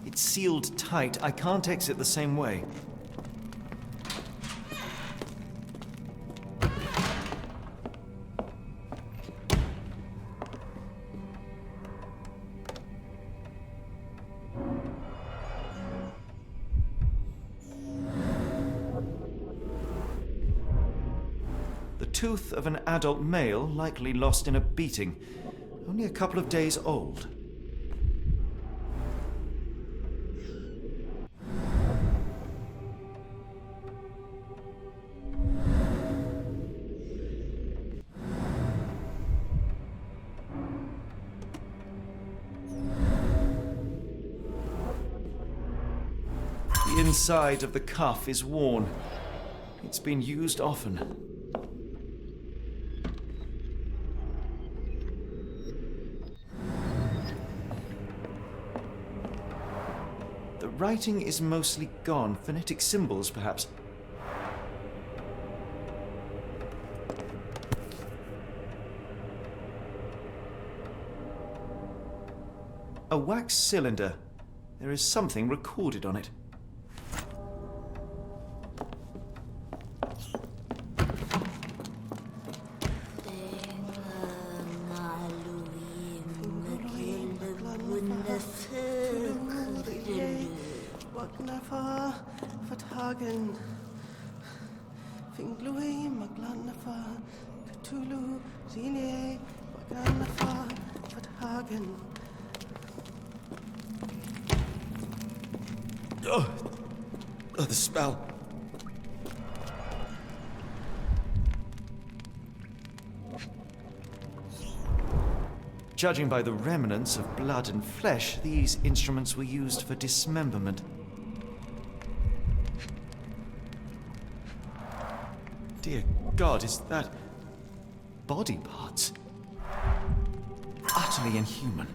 S4: It's sealed tight. I can't exit the same way. The tooth of an adult male, likely lost in a beating. Only a couple of days old. The inside of the cuff is worn. It's been used often. The writing is mostly gone. Phonetic symbols, perhaps. A wax cylinder. There is something recorded on it.
S14: Vertagen. Finglui Maglanafa, Cthulhu, Zine, Maglanafa, Vertagen.
S4: Oh, the spell. Judging by the remnants of blood and flesh, these instruments were used for dismemberment. Dear God, is that body parts? Utterly inhuman.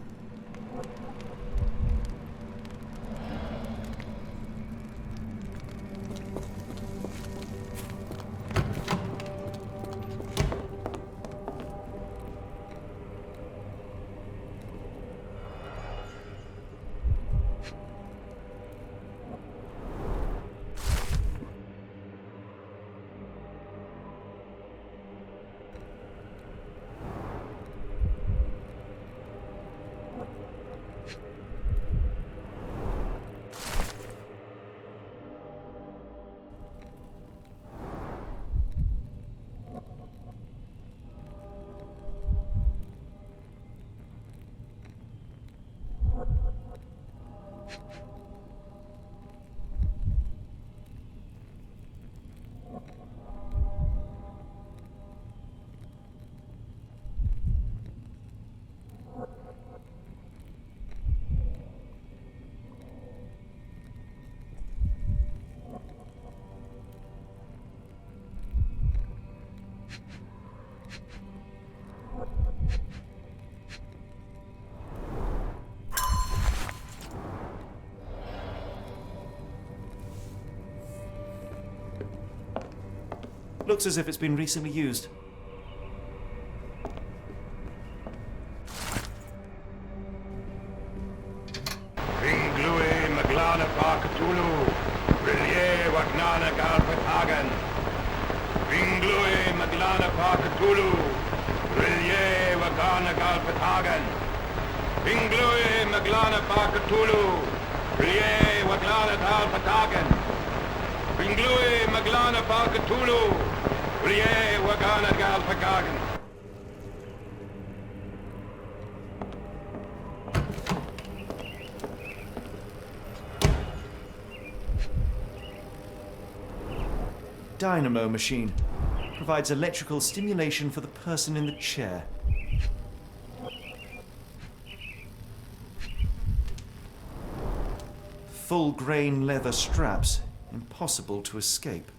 S4: Looks as if it's been recently used.
S15: Ringlui Maglana Pakatulu, Rilye Wagnana Galpatagan. Ringlui Maglana Pakatulu, Rilye Wagana Galpatagan. Ringlui Maglana Pakatulu, Rilye Waglana Galpatagan. Ringlui Maglana Pakatulu, Rilye Wagana Galpatagan.
S4: Dynamo machine. Provides electrical stimulation for the person in the chair. Full grain leather straps. Impossible to escape.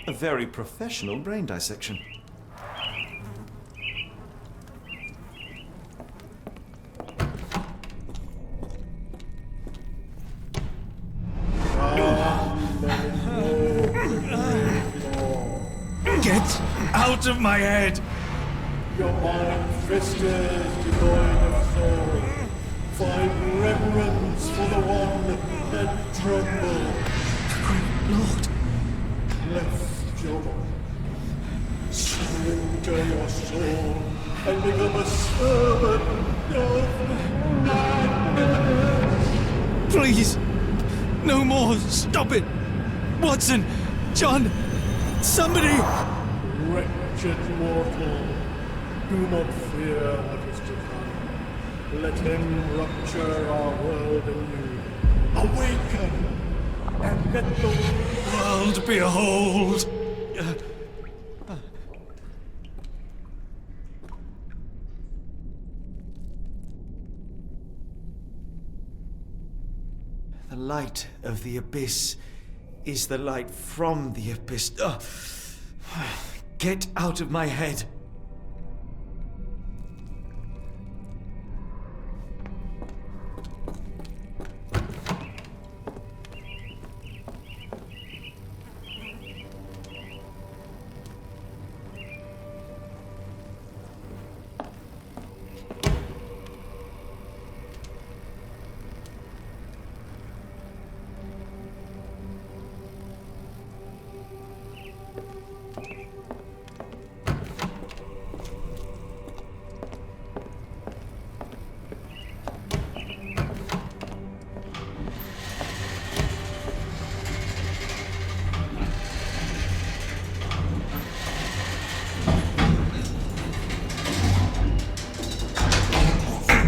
S4: A very professional brain dissection.
S16: Get out of my head!
S17: Your mind festers devoid of soul. Find reverence for the one that trembled.
S16: Great Lord!
S17: Left your body. Surrender your soul and become a servant of madness.
S16: Please! No more! Stop it! Watson! John! Somebody!
S17: Wretched mortal, do not fear what is to come. Let him rupture our world anew. Awaken, and let the
S16: world behold!
S4: The light of the abyss is the light from the abyss. Get out of my head.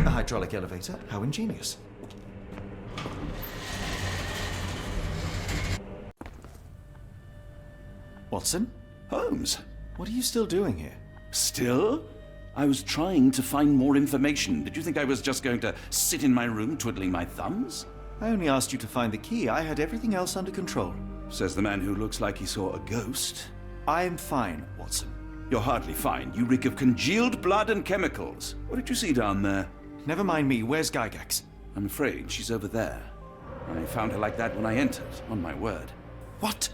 S4: Hydraulic elevator. How ingenious. Watson?
S1: Holmes,
S4: What are you still doing here?
S1: still? I was trying to find more information. Did you think I was just going to sit in my room twiddling my thumbs?
S4: I only asked you to find the key. I had everything else under control.
S1: Says the man who looks like he saw a ghost.
S4: I'm fine, Watson.
S1: You're hardly fine. You reek of congealed blood and chemicals. What did you see down there?
S4: Never mind me. Where's Gygax?
S1: I'm afraid she's over there. I found her like that when I entered, on my word.
S4: What?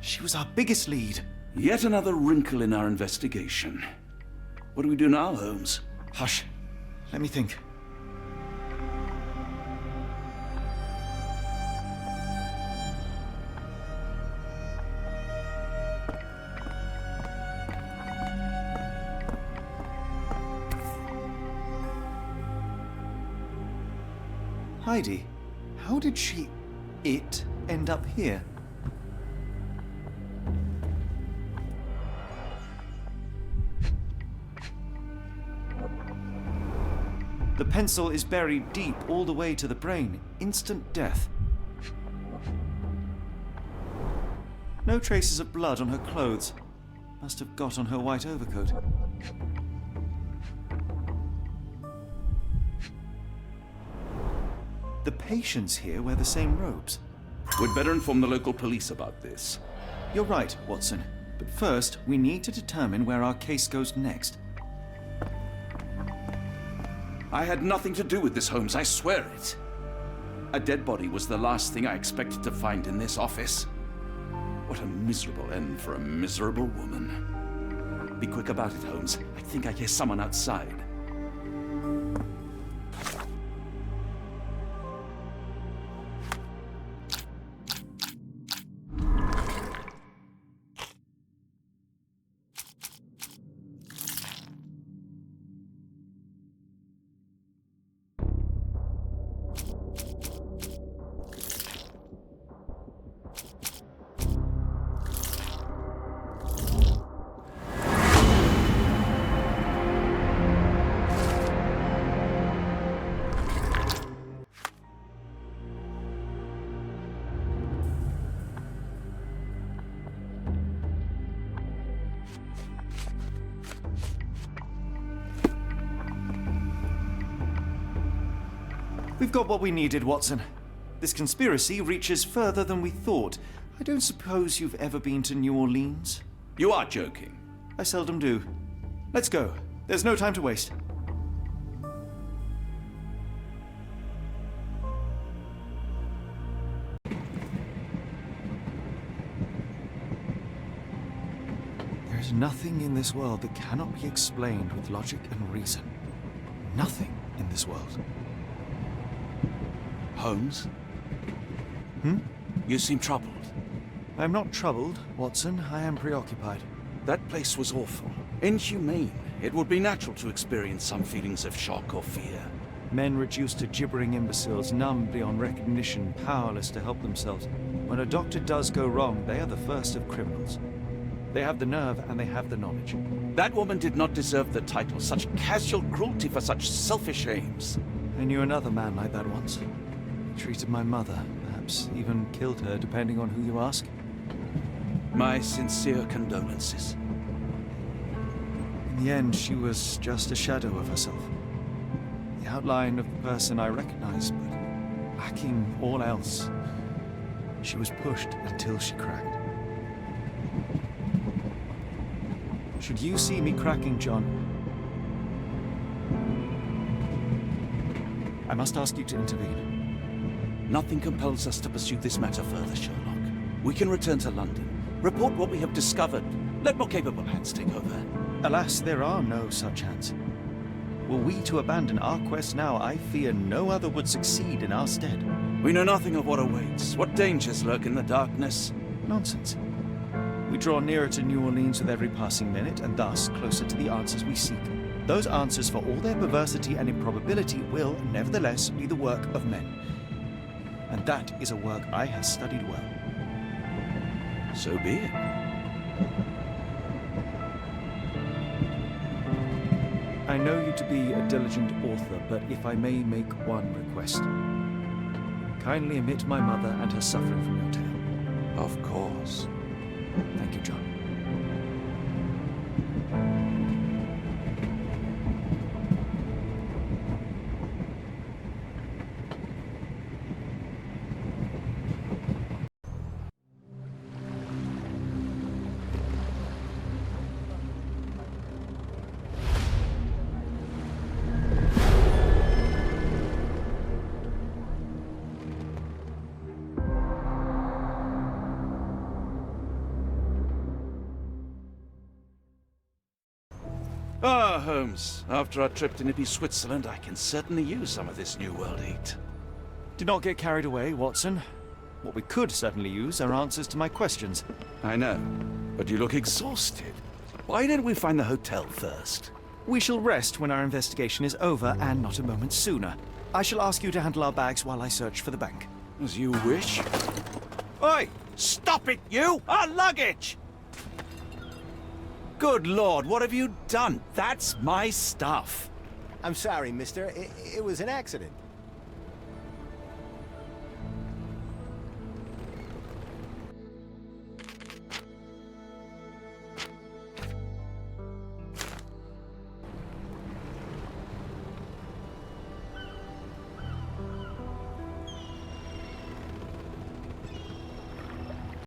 S4: She was our biggest lead.
S1: Yet another wrinkle in our investigation. What do we do now, Holmes?
S4: Hush. Let me think. Heidi, how did it end up here? The pencil is buried deep all the way to the brain. Instant death. No traces of blood on her clothes. Must have got on her white overcoat. The patients here wear the same robes.
S1: We'd better inform the local police about this.
S4: You're right, Watson. But first, we need to determine where our case goes next.
S1: I had nothing to do with this, Holmes, I swear it. A dead body was the last thing I expected to find in this office. What a miserable end for a miserable woman. Be quick about it, Holmes. I think I hear someone outside.
S4: We've got what we needed, Watson. This conspiracy reaches further than we thought. I don't suppose you've ever been to New Orleans?
S1: You are joking.
S4: I seldom do. Let's go. There's no time to waste. There is nothing in this world that cannot be explained with logic and reason. Nothing in this world.
S1: Holmes?
S4: Hmm?
S1: You seem troubled.
S4: I'm not troubled, Watson. I am preoccupied.
S1: That place was awful. Inhumane. It would be natural to experience some feelings of shock or fear.
S4: Men reduced to gibbering imbeciles, numb beyond recognition, powerless to help themselves. When a doctor does go wrong, they are the first of criminals. They have the nerve and they have the knowledge.
S1: That woman did not deserve the title. Such casual cruelty for such selfish aims.
S4: I knew another man like that once. He treated my mother, perhaps even killed her, depending on who you ask.
S1: My sincere condolences.
S4: In the end, she was just a shadow of herself. The outline of the person I recognized, but lacking all else. She was pushed until she cracked. Should you see me cracking, John, I must ask you to intervene.
S1: Nothing compels us to pursue this matter further, Sherlock. We can return to London, report what we have discovered. Let more capable hands take over.
S4: Alas, there are no such hands. Were we to abandon our quest now, I fear no other would succeed in our stead.
S1: We know nothing of what awaits. What dangers lurk in the darkness?
S4: Nonsense. We draw nearer to New Orleans with every passing minute, and thus closer to the answers we seek. Those answers, for all their perversity and improbability, will, nevertheless, be the work of men. And that is a work I have studied well.
S1: So be it.
S4: I know you to be a diligent author, but if I may make one request. Kindly omit my mother and her suffering from your tale.
S1: Of course.
S4: Thank you, John.
S1: Ah, Holmes. After our trip to nippy Switzerland, I can certainly use some of this New World heat.
S4: Do not get carried away, Watson. What we could certainly use are answers to my questions.
S1: I know, but you look exhausted. Why didn't we find the hotel first?
S4: We shall rest when our investigation is over, and not a moment sooner. I shall ask you to handle our bags while I search for the bank.
S1: As you wish. Oi! Stop it, you! Our luggage! Good Lord, what have you done? That's my stuff.
S18: I'm sorry, mister. It was an accident.